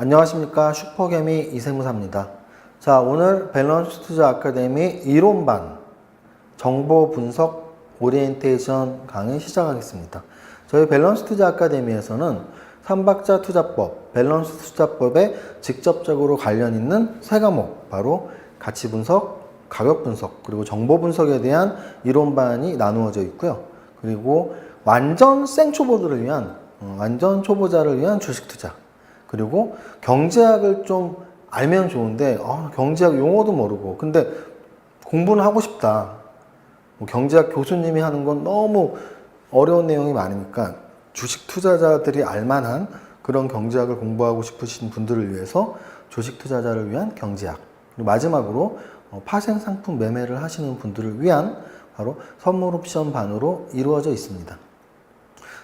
안녕하십니까. 슈퍼개미 이세무사입니다. 자, 오늘 밸런스 투자 아카데미 이론반 정보 분석 오리엔테이션 강의 시작하겠습니다. 저희 밸런스 투자 아카데미에서는 삼박자 투자법, 밸런스 투자법에 직접적으로 관련 있는 세 과목, 바로 가치 분석, 가격 분석, 그리고 정보 분석에 대한 이론반이 나누어져 있고요. 그리고 완전 생초보들을 위한, 완전 초보자를 위한 주식 투자, 그리고 경제학을 좀 알면 좋은데 경제학 용어도 모르고 근데 공부는 하고 싶다. 경제학 교수님이 하는 건 너무 어려운 내용이 많으니까 주식 투자자들이 알만한 그런 경제학을 공부하고 싶으신 분들을 위해서 주식 투자자를 위한 경제학, 그리고 마지막으로 파생 상품 매매를 하시는 분들을 위한 바로 선물 옵션 반으로 이루어져 있습니다.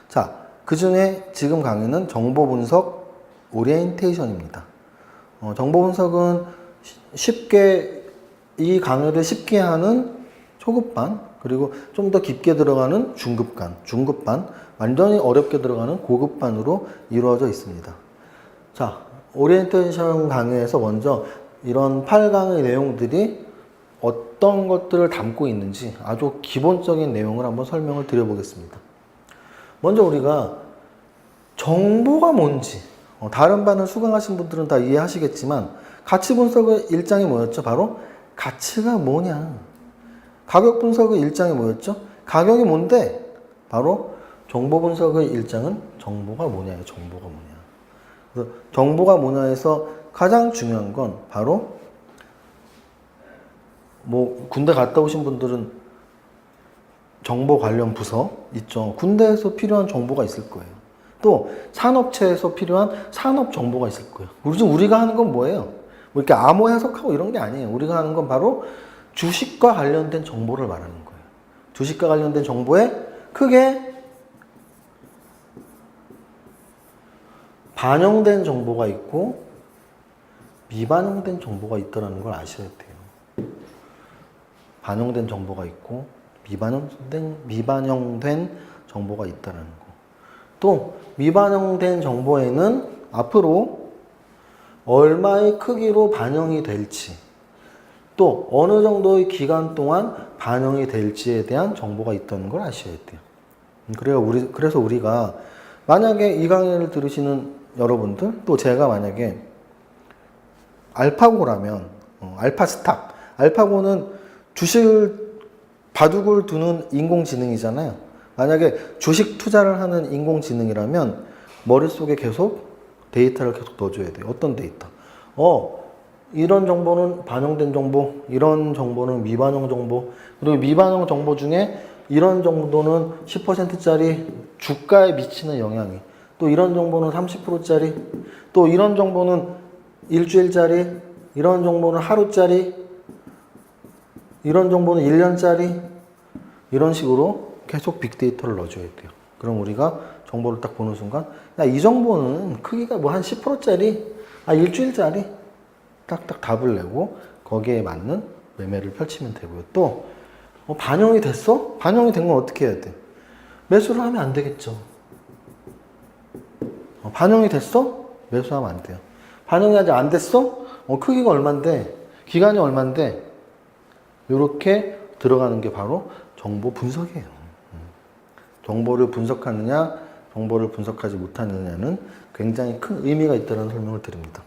자, 그 중에 지금 강의는 정보 분석 오리엔테이션입니다. 정보 분석은 이 강의를 쉽게 하는 초급반, 그리고 좀 더 깊게 들어가는 중급반, 완전히 어렵게 들어가는 고급반으로 이루어져 있습니다. 자, 오리엔테이션 강의에서 먼저 이런 8강의 내용들이 어떤 것들을 담고 있는지 아주 기본적인 내용을 한번 설명을 드려보겠습니다. 먼저 우리가 정보가 뭔지, 다른 반을 수강하신 분들은 다 이해하시겠지만 가치 분석의 일장이 뭐였죠? 바로 가치가 뭐냐. 가격 분석의 일장이 뭐였죠? 가격이 뭔데? 바로 정보 분석의 일장은 정보가 뭐냐예요. 정보가 뭐냐. 그래서 정보가 뭐냐에서 가장 중요한 건 바로 군대 갔다 오신 분들은 정보 관련 부서 있죠. 군대에서 필요한 정보가 있을 거예요. 또 산업체에서 필요한 산업 정보가 있을 거예요. 우리가 하는 건 뭐예요? 뭐 이렇게 암호 해석하고 이런 게 아니에요. 우리가 하는 건 바로 주식과 관련된 정보를 말하는 거예요. 주식과 관련된 정보에 크게 반영된 정보가 있고 미반영된 정보가 있다는 걸 아셔야 돼요. 반영된 정보가 있고 미반영된 정보가 있다는 거. 또 미반영된 정보에는 앞으로 얼마의 크기로 반영이 될지, 또 어느 정도의 기간 동안 반영이 될지에 대한 정보가 있다는 걸 아셔야 돼요. 그래서 우리가 만약에 이 강의를 들으시는 여러분들, 또 제가 만약에 알파고라면, 알파스탁, 알파고는 주식을 바둑을 두는 인공지능이잖아요. 만약에 주식 투자를 하는 인공지능이라면 머릿속에 계속 데이터를 계속 넣어줘야 돼요. 어떤 데이터? 이런 정보는 반영된 정보, 이런 정보는 미반영 정보, 그리고 미반영 정보 중에 이런 정도는 10%짜리 주가에 미치는 영향이, 또 이런 정보는 30%짜리, 또 이런 정보는 일주일짜리, 이런 정보는 하루짜리, 이런 정보는 1년짜리, 이런 식으로 계속 빅데이터를 넣어줘야 돼요. 그럼 우리가 정보를 딱 보는 순간, 이 정보는 크기가 한 10%짜리, 일주일짜리, 딱딱 답을 내고 거기에 맞는 매매를 펼치면 되고요. 또 반영이 됐어? 반영이 된 건 어떻게 해야 돼? 매수를 하면 안 되겠죠. 반영이 됐어? 매수하면 안 돼요. 반영이 아직 안 됐어? 크기가 얼만데, 기간이 얼만데, 이렇게 들어가는 게 바로 정보 분석이에요. 정보를 분석하느냐, 정보를 분석하지 못하느냐는 굉장히 큰 의미가 있다는 설명을 드립니다.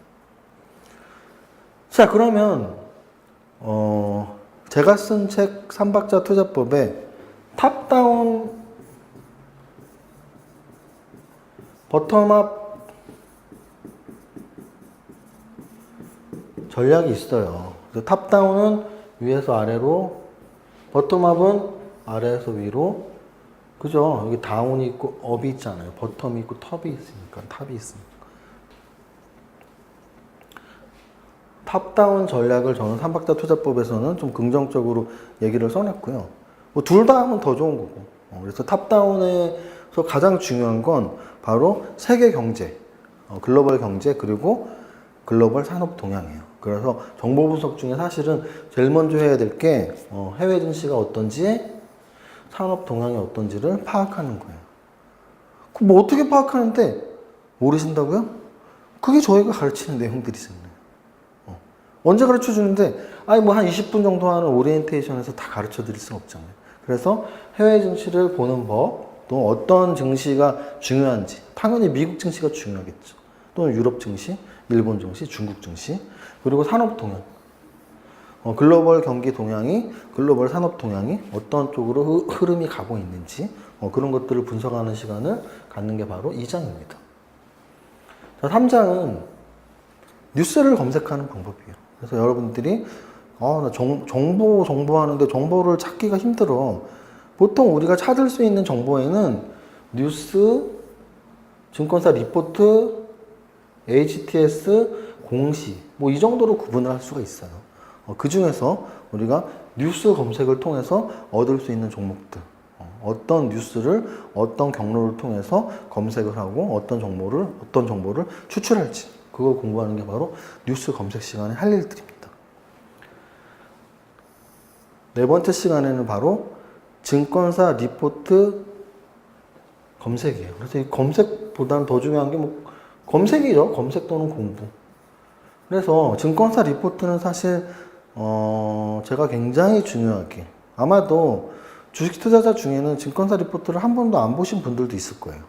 자, 그러면 제가 쓴 책 삼박자 투자법에 탑다운, 버텀업 전략이 있어요. 그래서 탑다운은 위에서 아래로, 버텀업은 아래에서 위로, 그죠? 여기 다운이 있고 업이 있잖아요. 버텀이 있고 탑이 있으니까, 탑이 있으니까. 탑다운 전략을 저는 삼박자 투자법에서는 좀 긍정적으로 얘기를 써놨고요. 둘 다 하면 더 좋은 거고. 그래서 탑다운에서 가장 중요한 건 바로 세계 경제, 글로벌 경제, 그리고 글로벌 산업 동향이에요. 그래서 정보 분석 중에 사실은 제일 먼저 해야 될 게 해외 증시가 어떤지, 산업 동향이 어떤지를 파악하는 거예요. 어떻게 파악하는데 모르신다고요? 그게 저희가 가르치는 내용들이잖아요. 언제 가르쳐 주는데, 아니, 뭐 한 20분 정도 하는 오리엔테이션에서 다 가르쳐 드릴 수는 없잖아요. 그래서 해외 증시를 보는 법, 또 어떤 증시가 중요한지, 당연히 미국 증시가 중요하겠죠. 또는 유럽 증시, 일본 증시, 중국 증시, 그리고 산업 동향. 글로벌 경기 동향이, 글로벌 산업 동향이 어떤 쪽으로 흐름이 가고 있는지, 그런 것들을 분석하는 시간을 갖는 게 바로 2장입니다. 자, 3장은 뉴스를 검색하는 방법이에요. 그래서 여러분들이 나 정보 하는데 정보를 찾기가 힘들어. 보통 우리가 찾을 수 있는 정보에는 뉴스, 증권사 리포트, HTS, 공시 뭐 이 정도로 구분을 할 수가 있어요. 그 중에서 우리가 뉴스 검색을 통해서 얻을 수 있는 종목들, 어떤 뉴스를 어떤 경로를 통해서 검색을 하고 어떤 정보를 추출할지, 그걸 공부하는 게 바로 뉴스 검색 시간에 할 일들입니다. 네 번째 시간에는 바로 증권사 리포트 검색이에요. 그래서 이 검색보다는 더 중요한 게 뭐 검색이죠. 검색 또는 공부. 그래서 증권사 리포트는 사실 제가 굉장히 중요하게, 아마도 주식 투자자 중에는 증권사 리포트를 한 번도 안 보신 분들도 있을 거예요.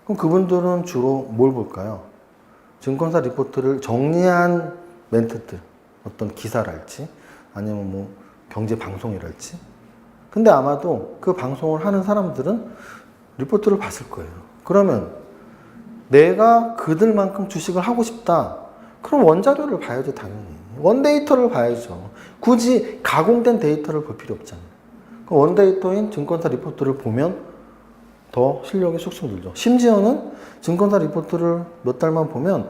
그럼 그분들은 주로 뭘 볼까요? 증권사 리포트를 정리한 멘트들, 어떤 기사랄지, 아니면 뭐 경제 방송이랄지. 근데 아마도 그 방송을 하는 사람들은 리포트를 봤을 거예요. 그러면 내가 그들만큼 주식을 하고 싶다. 그럼 원자료를 봐야죠, 당연히. 원데이터를 봐야죠. 굳이 가공된 데이터를 볼 필요 없잖아요. 원데이터인 증권사 리포트를 보면 더 실력이 쑥쑥 늘죠. 심지어는 증권사 리포트를 몇 달만 보면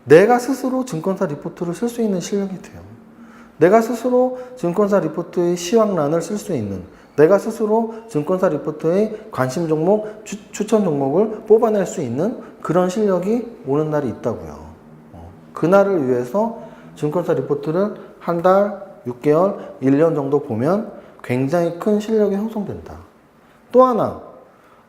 내가 스스로 증권사 리포트를 쓸 수 있는 실력이 돼요. 내가 스스로 증권사 리포트의 시황란을 쓸 수 있는, 내가 스스로 증권사 리포트의 관심 종목, 추천 종목을 뽑아낼 수 있는 그런 실력이 오는 날이 있다고요. 그날을 위해서 증권사 리포트를 한 달, 6개월, 1년 정도 보면 굉장히 큰 실력이 형성된다. 또 하나,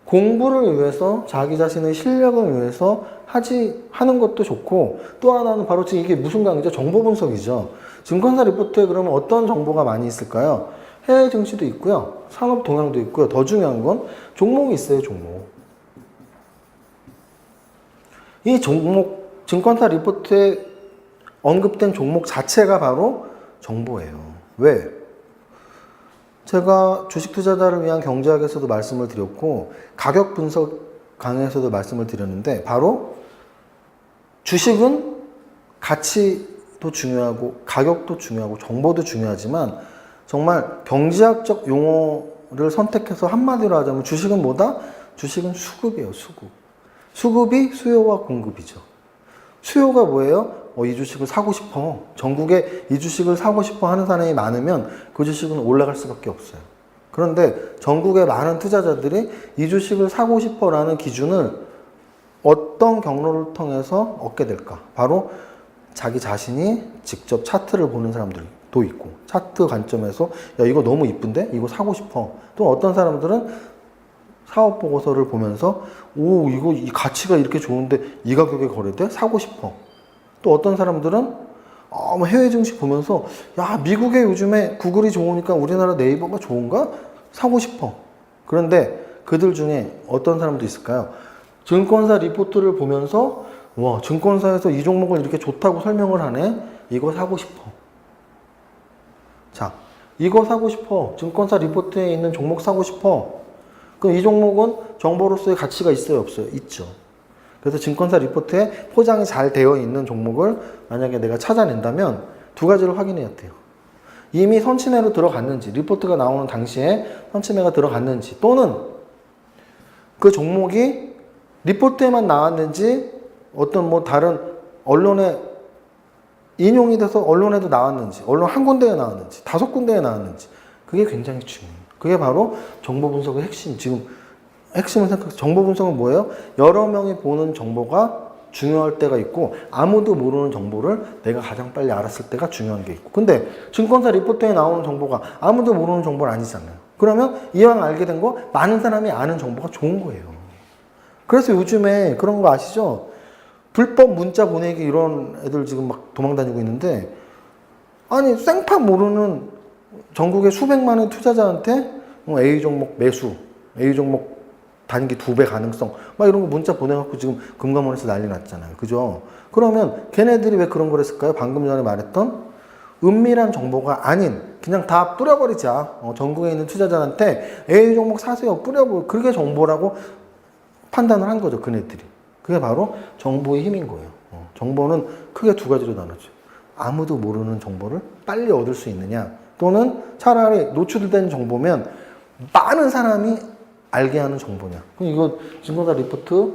공부를 위해서 자기 자신의 실력을 위해서 하는 것도 좋고, 또 하나는 바로 지금 이게 무슨 강의죠? 정보 분석이죠. 증권사 리포트에 그러면 어떤 정보가 많이 있을까요? 해외 증시도 있고요. 산업 동향도 있고요. 더 중요한 건 종목이 있어요, 종목. 이 종목, 증권사 리포트에 언급된 종목 자체가 바로 정보예요. 왜? 제가 주식 투자자를 위한 경제학에서도 말씀을 드렸고, 가격 분석 강의에서도 말씀을 드렸는데, 바로 주식은 가치도 중요하고, 가격도 중요하고, 정보도 중요하지만, 정말 경제학적 용어를 선택해서 한마디로 하자면 주식은 뭐다? 주식은 수급이에요, 수급. 수급이 수요와 공급이죠. 수요가 뭐예요? 이 주식을 사고 싶어. 전국에 이 주식을 사고 싶어 하는 사람이 많으면 그 주식은 올라갈 수밖에 없어요. 그런데 전국의 많은 투자자들이 이 주식을 사고 싶어 라는 기준을 어떤 경로를 통해서 얻게 될까? 바로 자기 자신이 직접 차트를 보는 사람들도 있고, 차트 관점에서 야, 이거 너무 이쁜데? 이거 사고 싶어. 또 어떤 사람들은 사업 보고서를 보면서 이거 이 가치가 이렇게 좋은데 이 가격에 거래돼? 사고 싶어. 또 어떤 사람들은 해외 증시 보면서 야, 미국에 요즘에 구글이 좋으니까 우리나라 네이버가 좋은가? 사고 싶어. 그런데 그들 중에 어떤 사람도 있을까요? 증권사 리포트를 보면서 와, 증권사에서 이 종목을 이렇게 좋다고 설명을 하네? 이거 사고 싶어. 자, 이거 사고 싶어. 증권사 리포트에 있는 종목 사고 싶어. 그럼 이 종목은 정보로서의 가치가 있어요, 없어요? 있죠. 그래서 증권사 리포트에 포장이 잘 되어 있는 종목을 만약에 내가 찾아낸다면 두 가지를 확인해야 돼요. 이미 선침해로 들어갔는지, 리포트가 나오는 당시에 선침해가 들어갔는지, 또는 그 종목이 리포트에만 나왔는지 어떤 뭐 다른 언론에 인용이 돼서 언론에도 나왔는지, 언론 한 군데에 나왔는지, 5군데에 나왔는지, 그게 굉장히 중요해요. 그게 바로 정보 분석의 핵심. 지금 핵심을 생각해서 정보 분석은 뭐예요? 여러 명이 보는 정보가 중요할 때가 있고, 아무도 모르는 정보를 내가 가장 빨리 알았을 때가 중요한 게 있고. 근데 증권사 리포트에 나오는 정보가 아무도 모르는 정보는 아니잖아요. 그러면 이왕 알게 된 거 많은 사람이 아는 정보가 좋은 거예요. 그래서 요즘에 그런 거 아시죠? 불법 문자 보내기 이런 애들 지금 막 도망다니고 있는데, 아니 생판 모르는 전국의 수백만의 투자자한테 A 종목 매수, A 종목 단기 2배 가능성 막 이런 거 문자 보내갖고 지금 금감원에서 난리 났잖아요. 그죠? 그러면 걔네들이 왜 그런 걸 했을까요? 방금 전에 말했던 은밀한 정보가 아닌 그냥 다 뿌려버리자. 전국에 있는 투자자한테 A 종목 사세요. 뿌려버려. 그게 정보라고 판단을 한 거죠. 그네들이. 그게 바로 정보의 힘인 거예요. 정보는 크게 두 가지로 나눠져. 아무도 모르는 정보를 빨리 얻을 수 있느냐, 또는 차라리 노출된 정보면 많은 사람이 알게 하는 정보냐. 그럼 이거 증권사 리포트,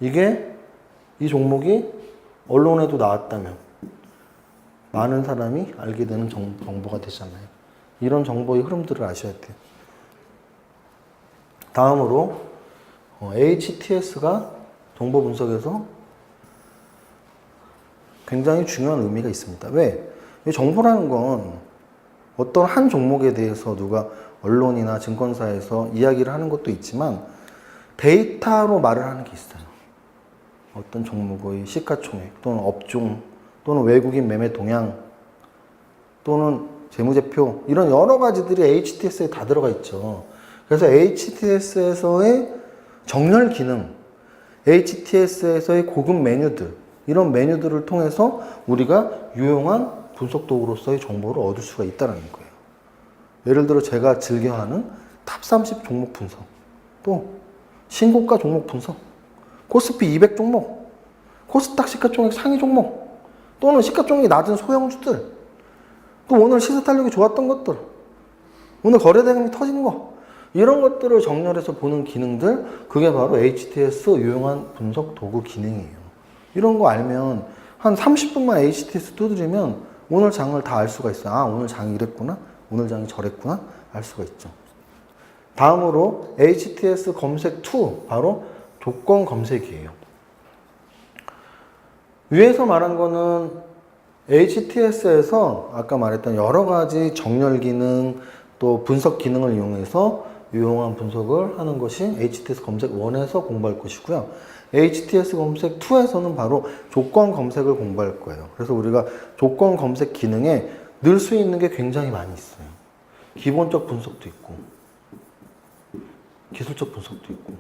이게 이 종목이 언론에도 나왔다면 많은 사람이 알게 되는 정보가 되잖아요. 이런 정보의 흐름들을 아셔야 돼요. 다음으로 HTS가 정보 분석에서 굉장히 중요한 의미가 있습니다. 왜? 이 정보라는 건 어떤 한 종목에 대해서 누가 언론이나 증권사에서 이야기를 하는 것도 있지만 데이터로 말을 하는 게 있어요. 어떤 종목의 시가총액 또는 업종 또는 외국인 매매 동향 또는 재무제표, 이런 여러 가지들이 HTS에 다 들어가 있죠. 그래서 HTS에서의 정렬 기능, HTS에서의 고급 메뉴들, 이런 메뉴들을 통해서 우리가 유용한 분석 도구로서의 정보를 얻을 수가 있다는 거예요. 예를 들어 제가 즐겨하는 탑 30 종목 분석, 또 신고가 종목 분석, 코스피 200 종목, 코스닥 시가총액 상위 종목, 또는 시가총액이 낮은 소형주들, 또 오늘 시세 탄력이 좋았던 것들, 오늘 거래대금이 터지는 거, 이런 것들을 정렬해서 보는 기능들, 그게 바로 HTS 유용한 분석 도구 기능이에요. 이런 거 알면 한 30분만 HTS 두드리면 오늘 장을 다 알 수가 있어요. 아, 오늘 장이 이랬구나, 오늘 장이 저랬구나, 알 수가 있죠. 다음으로 HTS 검색 2, 바로 조건 검색이에요. 위에서 말한 거는 HTS에서 아까 말했던 여러 가지 정렬 기능 또 분석 기능을 이용해서 유용한 분석을 하는 것이 HTS 검색 1에서 공부할 것이고요. HTS 검색 2에서는 바로 조건 검색을 공부할 거예요. 그래서 우리가 조건 검색 기능에 넣을 수 있는 게 굉장히 많이 있어요. 기본적 분석도 있고 기술적 분석도 있고,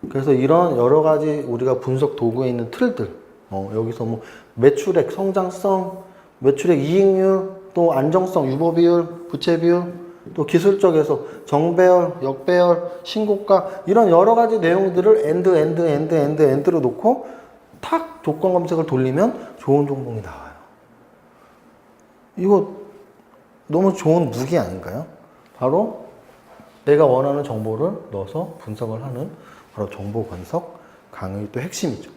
그래서 이런 여러 가지 우리가 분석 도구에 있는 틀들, 여기서 뭐 매출액, 성장성, 매출액 이익률, 또 안정성, 유보비율, 부채비율, 또 기술적에서 정배열, 역배열, 신고가, 이런 여러 가지 내용들을 엔드로 놓고 탁 조건 검색을 돌리면 좋은 종목이 나와요. 이거 너무 좋은 무기 아닌가요? 바로 내가 원하는 정보를 넣어서 분석을 하는 바로 정보 분석 강의 또 핵심이죠.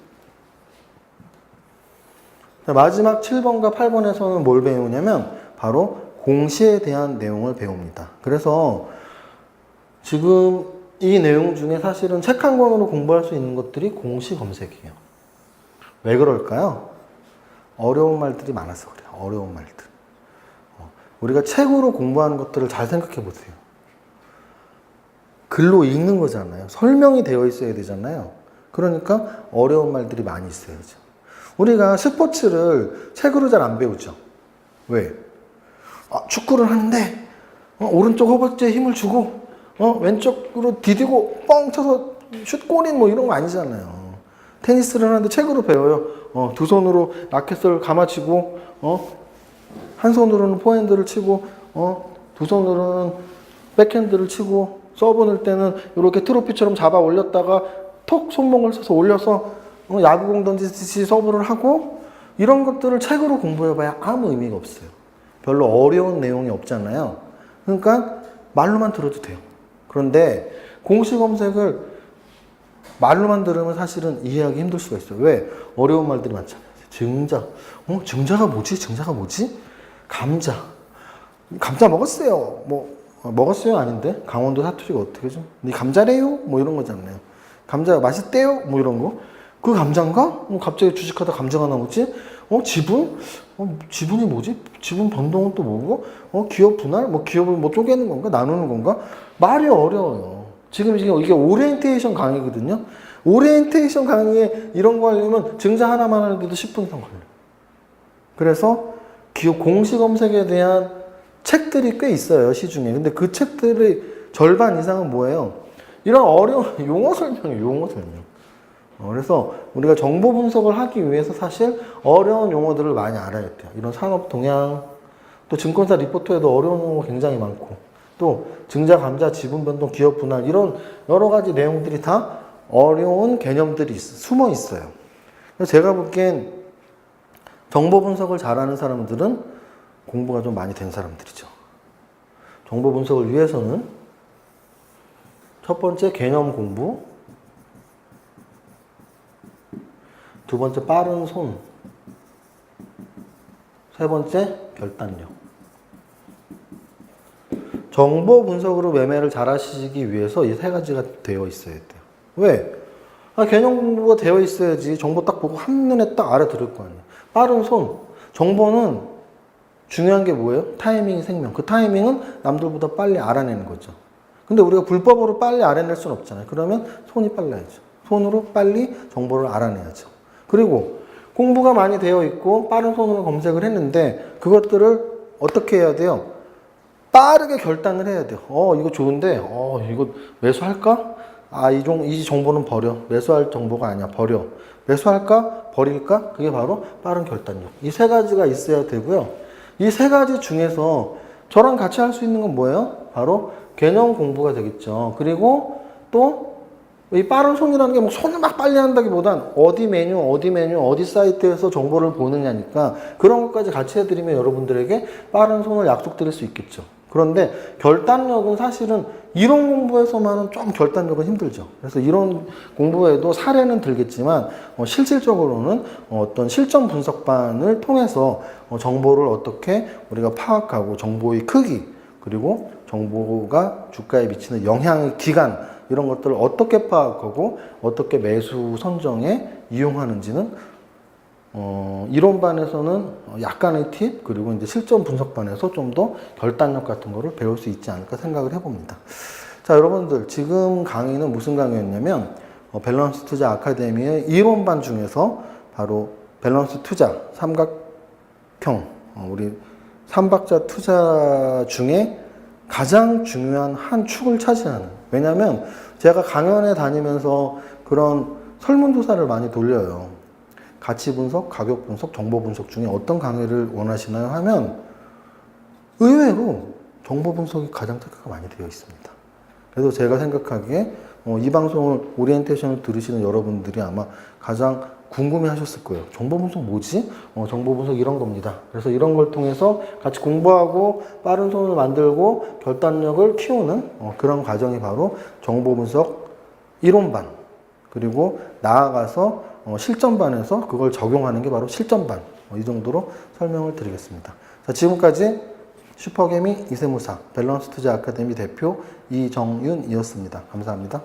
마지막 7번과 8번에서는 뭘 배우냐면 바로 공시에 대한 내용을 배웁니다. 그래서 지금 이 내용 중에 사실은 책 한 권으로 공부할 수 있는 것들이 공시 검색이에요. 왜 그럴까요? 어려운 말들이 많아서 그래요. 어려운 말들. 우리가 책으로 공부하는 것들을 잘 생각해 보세요. 글로 읽는 거잖아요. 설명이 되어 있어야 되잖아요. 그러니까 어려운 말들이 많이 있어야죠. 우리가 스포츠를 책으로 잘 안 배우죠. 왜? 축구를 하는데 오른쪽 허벅지에 힘을 주고 왼쪽으로 디디고 뻥 쳐서 슛 골인 뭐 이런 거 아니잖아요. 테니스를 하는데 책으로 배워요. 두 손으로 라켓을 감아치고 한 손으로는 포핸드를 치고 두 손으로는 백핸드를 치고 서브 넣을 때는 이렇게 트로피처럼 잡아 올렸다가 톡 손목을 써서 올려서 야구공 던지듯이 서브를 하고, 이런 것들을 책으로 공부해봐야 아무 의미가 없어요. 별로 어려운 내용이 없잖아요. 그러니까 말로만 들어도 돼요. 그런데 공시 검색을 말로만 들으면 사실은 이해하기 힘들 수가 있어요. 왜? 어려운 말들이 많잖아요. 증자. 증자가 뭐지? 증자가 뭐지? 감자. 감자 먹었어요. 먹었어요? 아닌데? 강원도 사투리가 어떻게 좀? 네 감자래요? 뭐 이런 거잖아요. 감자 맛있대요? 뭐 이런 거. 그 감자인가? 갑자기 주식하다 감자가 나오지? 지분? 지분이 뭐지? 지분 변동은 또 뭐고? 기업 분할? 기업을 쪼개는 건가? 나누는 건가? 말이 어려워요. 지금 이게 오리엔테이션 강의거든요. 오리엔테이션 강의에 이런 거 하려면 증자 하나만 하는데도 10분 이상 걸려요. 그래서 기업 공시 검색에 대한 책들이 꽤 있어요, 시중에. 근데 그 책들의 절반 이상은 뭐예요? 이런 어려운 용어 설명이에요, 용어 설명. 그래서 우리가 정보 분석을 하기 위해서 사실 어려운 용어들을 많이 알아야 돼요. 이런 산업 동향, 또 증권사 리포트에도 어려운 용어 굉장히 많고, 또 증자, 감자, 지분 변동, 기업 분할 이런 여러 가지 내용들이 다 어려운 개념들이 숨어 있어요. 그래서 제가 보기엔 정보 분석을 잘하는 사람들은 공부가 좀 많이 된 사람들이죠. 정보 분석을 위해서는 첫 번째 개념 공부, 두 번째 빠른 손, 세 번째 결단력. 정보 분석으로 매매를 잘 하시기 위해서 이 세 가지가 되어 있어야 돼요. 왜? 개념 공부가 되어 있어야지 정보 딱 보고 한눈에 딱 알아들을 거 아니에요. 빠른 손. 정보는 중요한 게 뭐예요? 타이밍이 생명. 그 타이밍은 남들보다 빨리 알아내는 거죠. 근데 우리가 불법으로 빨리 알아낼 수는 없잖아요. 그러면 손이 빨라야죠. 손으로 빨리 정보를 알아내야죠. 그리고 공부가 많이 되어 있고 빠른 손으로 검색을 했는데 그것들을 어떻게 해야 돼요? 빠르게 결단을 해야 돼요. 이거 좋은데, 이거 매수할까? 이 정보는 버려. 매수할 정보가 아니야. 버려. 매수할까? 버릴까? 그게 바로 빠른 결단력. 이 세 가지가 있어야 되고요. 이 세 가지 중에서 저랑 같이 할 수 있는 건 뭐예요? 바로 개념 공부가 되겠죠. 그리고 또 이 빠른 손이라는 게 뭐 손을 막 빨리 한다기보단 어디 메뉴, 어디 사이트에서 정보를 보느냐니까 그런 것까지 같이 해드리면 여러분들에게 빠른 손을 약속드릴 수 있겠죠. 그런데 결단력은 사실은 이론 공부에서만은 좀 결단력은 힘들죠. 그래서 이론 공부에도 사례는 들겠지만 실질적으로는 어떤 실전 분석반을 통해서 정보를 어떻게 우리가 파악하고 정보의 크기 그리고 정보가 주가에 미치는 영향의 기간 이런 것들을 어떻게 파악하고 어떻게 매수 선정에 이용하는지는 이론반에서는 약간의 팁 그리고 이제 실전 분석반에서 좀 더 결단력 같은 거를 배울 수 있지 않을까 생각을 해봅니다. 자, 여러분들 지금 강의는 무슨 강의였냐면 밸런스 투자 아카데미의 이론반 중에서 바로 밸런스 투자 삼각형 우리 삼박자 투자 중에 가장 중요한 한 축을 차지하는 왜냐하면 제가 강연에 다니면서 그런 설문조사를 많이 돌려요. 가치 분석, 가격 분석, 정보 분석 중에 어떤 강의를 원하시나요? 하면 의외로 정보 분석이 가장 체크가 많이 되어 있습니다. 그래서 제가 생각하기에 이 방송을 오리엔테이션을 들으시는 여러분들이 아마 가장 궁금해 하셨을 거예요. 정보 분석 뭐지? 정보 분석 이런 겁니다. 그래서 이런 걸 통해서 같이 공부하고 빠른 손을 만들고 결단력을 키우는 그런 과정이 바로 정보 분석 이론반 그리고 나아가서 실전반에서 그걸 적용하는 게 바로 실전반 이 정도로 설명을 드리겠습니다. 자, 지금까지 슈퍼개미 이세무사 밸런스 투자 아카데미 대표 이정윤이었습니다. 감사합니다.